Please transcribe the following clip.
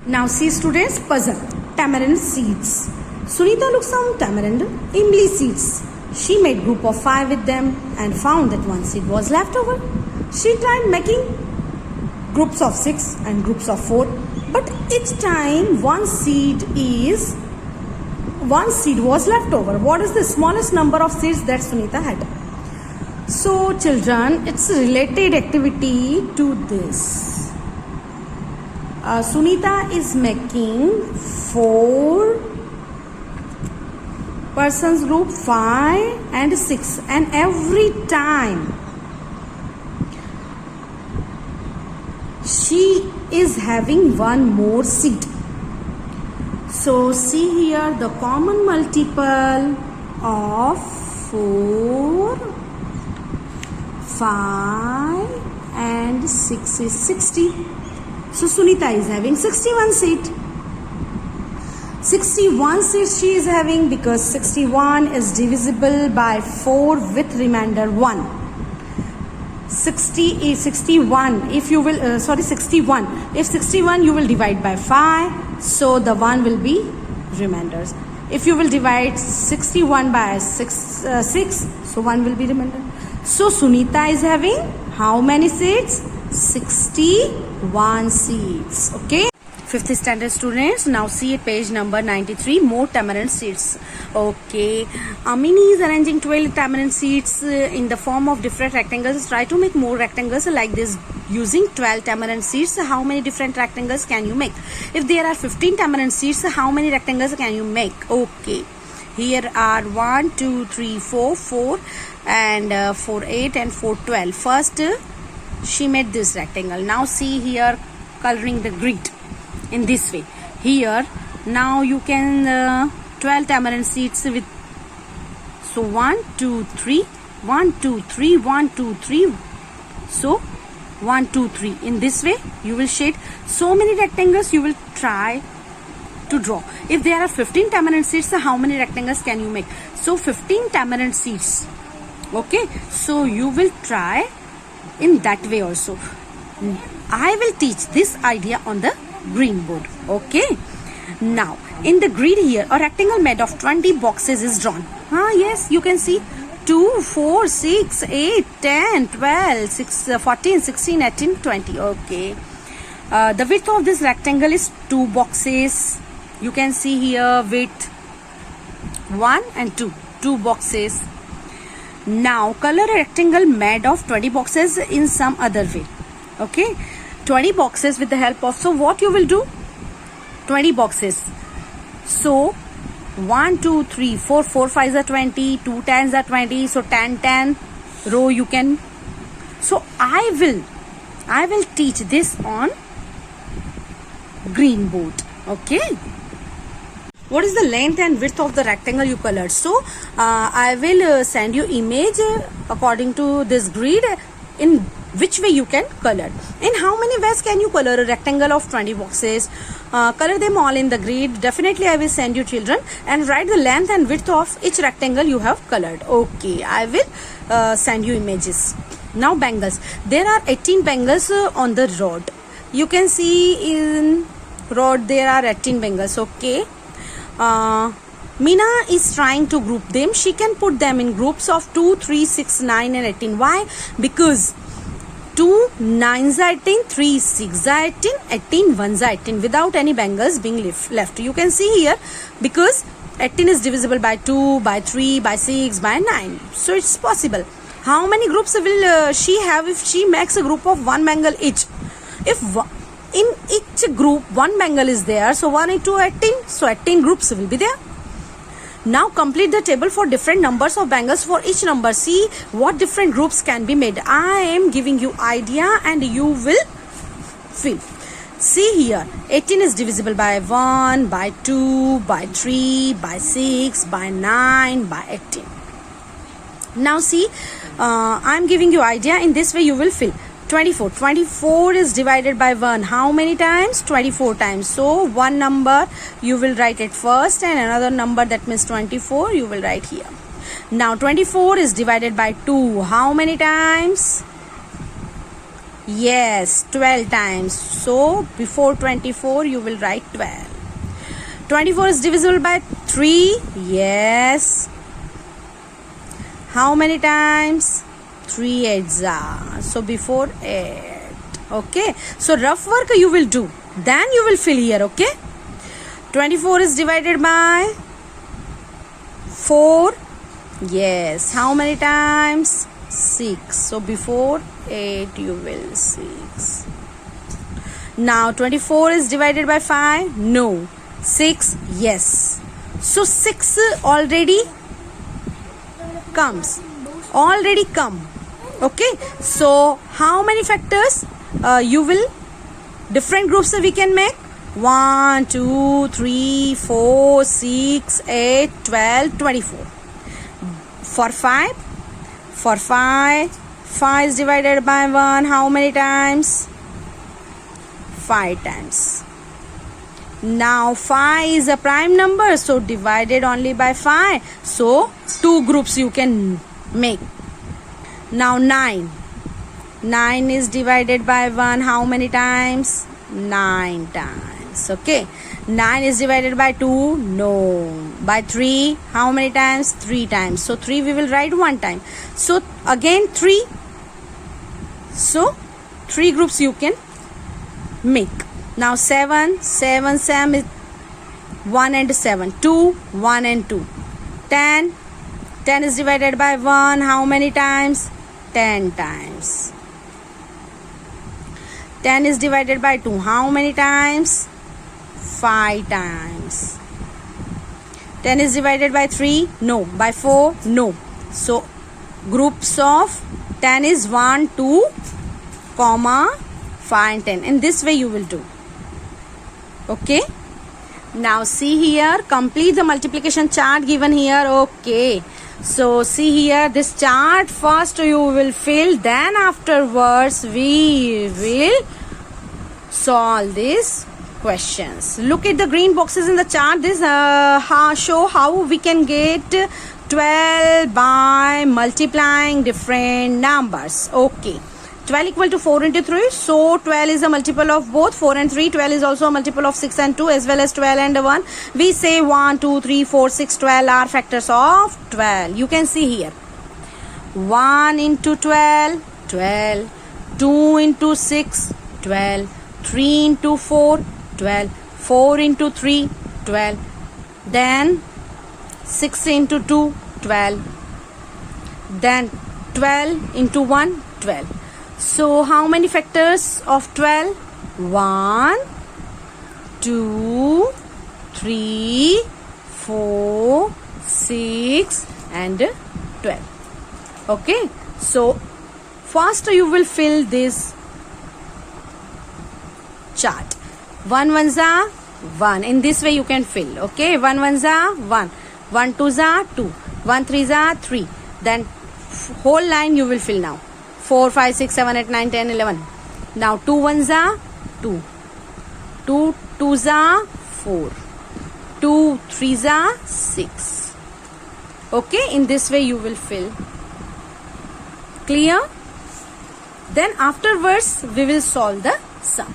Now see students, puzzle. Tamarind seeds. Sunita looked some tamarind imli seeds. She made group of 5 with them and found that one seed was left over. She tried making groups of 6 and groups of 4, but each time one seed was left over. What is the smallest number of seeds that Sunita had? So children, it's a related activity to this. Sunita is making 4 persons group, 5 and 6, and every time she is having one more seed. So see here, the common multiple of 4, 5 and 6 is 60. So Sunita is having 61 seed. 61 seeds she is having because 61 is divisible by 4 with remainder 1. 60 is 61. If you will 61. If 61 you will divide by 5, so the 1 will be remainders. If you will divide 61 by 6, so 1 will be remainder. So Sunita is having how many seeds? 61 seeds. Okay. 5th standard students, now see at page number 93, more tamarind seeds. Okay, Amini is arranging 12 tamarind seeds in the form of different rectangles. Try to make more rectangles like this using 12 tamarind seeds. How many different rectangles can you make? If there are 15 tamarind seeds, how many rectangles can you make? Okay, here are 1, 2, 3, 4 and 4, 8 and 4, 12. First, she made this rectangle. Now see here, coloring the grid in this way. Here now you can 12 tamarind seeds with, so 1 2 3 1 2 3 1 2 3, so 1 2 3. In this way you will shade so many rectangles you will try to draw. If there are 15 tamarind seeds, how many rectangles can you make? So 15 tamarind seeds. Okay, so you will try in that way also. I will teach this idea on the green board. Okay, now in the grid here a rectangle made of 20 boxes is drawn. Yes, you can see 2 4 6 8 10 12 14 16 18 20. Okay, the width of this rectangle is 2 boxes. You can see here width 1 and 2 boxes. Now color a rectangle made of 20 boxes in some other way. Okay, 20 boxes with the help of, so what you will do, 20 boxes, so 1 2 3 4 5s are 20, 2 10s are 20, so 10 row you can. So I will teach this on green board. Okay, what is the length and width of the rectangle you colored? So I will send you image according to this grid in which way you can color. In how many ways can you color a rectangle of 20 boxes? Color them all in the grid. Definitely I will send you children, and write the length and width of each rectangle you have colored. Okay, I will send you images. Now bangles. There are 18 bangles on the rod. You can see in rod there are 18 bangles. Okay, Mina is trying to group them. She can put them in groups of 2, 3, 6, 9 and 18. Why? Because 2 9s are 18, 3 6s are 18, 18 1s are 18 without any bangles being left. You can see here because 18 is divisible by 2, by 3, by 6, by 9. So it's possible. How many groups will she have if she makes a group of 1 bangle each? If in each group 1 bangle is there, so 1 into 18, so 18 groups will be there. Now complete the table for different numbers of bangles for each number. See what different groups can be made. I am giving you idea and you will fill. See here, 18 is divisible by 1, by 2, by 3, by 6, by 9, by 18. Now see, I am giving you idea. In this way you will fill. 24 is divided by 1 how many times? 24 times. So one number you will write it first and another number, that means 24, you will write here. Now 24 is divided by 2 how many times? Yes, 12 times. So before 24 you will write 12. 24 is divisible by 3. Yes. How many times? 3 8s are. So before 8. Okay. So rough work you will do. Then you will fill here. Okay. 24 is divided by 4. Yes. How many times? 6. So before 8 you will 6. Now 24 is divided by 5. No. 6. Yes. So 6 already comes. Already come. Okay. So how many factors you will? Different groups we can make. 1, 2, 3, 4, 6, 8, 12, 24. For 5. For 5 is divided by 1. How many times? 5 times. Now 5 is a prime number, so divided only by 5. So 2 groups you can make. Now 9. 9 is divided by 1. How many times? 9 times. Okay. 9 is divided by 2. No. By 3. How many times? 3 times. So 3 we will write 1 time. So again 3. So 3 groups you can make. Now 7 is 1 and 7. 2, 1 and 2. 10 is divided by 1. How many times? 10 times. 10 is divided by 2. How many times? 5 times. 10 is divided by 3. No. By 4. No. So groups of 10 is 1, 2, 5 and 10. In this way you will do. Okay. Now see here, complete the multiplication chart given here. Okay. So see here, this chart first you will fill, then afterwards we will solve these questions. Look at the green boxes in the chart. This show how we can get 12 by multiplying different numbers. Okay. 12 equal to 4 into 3. So 12 is a multiple of both 4 and 3. 12 is also a multiple of 6 and 2 as well as 12 and 1. We say 1, 2, 3, 4, 6, 12 are factors of 12. You can see here. 1 into 12, 12. 2 into 6, 12. 3 into 4, 12. 4 into 3, 12. Then 6 into 2, 12. Then 12 into 1, 12. So how many factors of 12? 1, 2, 3, 4, 6 and 12. Okay. So first you will fill this chart. 1 ones are 1. In this way you can fill. Okay. 1 ones are 1. 1 twos are 2. 1 threes are 3. Then whole line you will fill now. 4, 5, 6, 7, 8, 9, 10, 11. Now 2 ones are 2. 2 twos are 4. 2 threes are 6. Okay. In this way you will fill. Clear? Then afterwards we will solve the sum.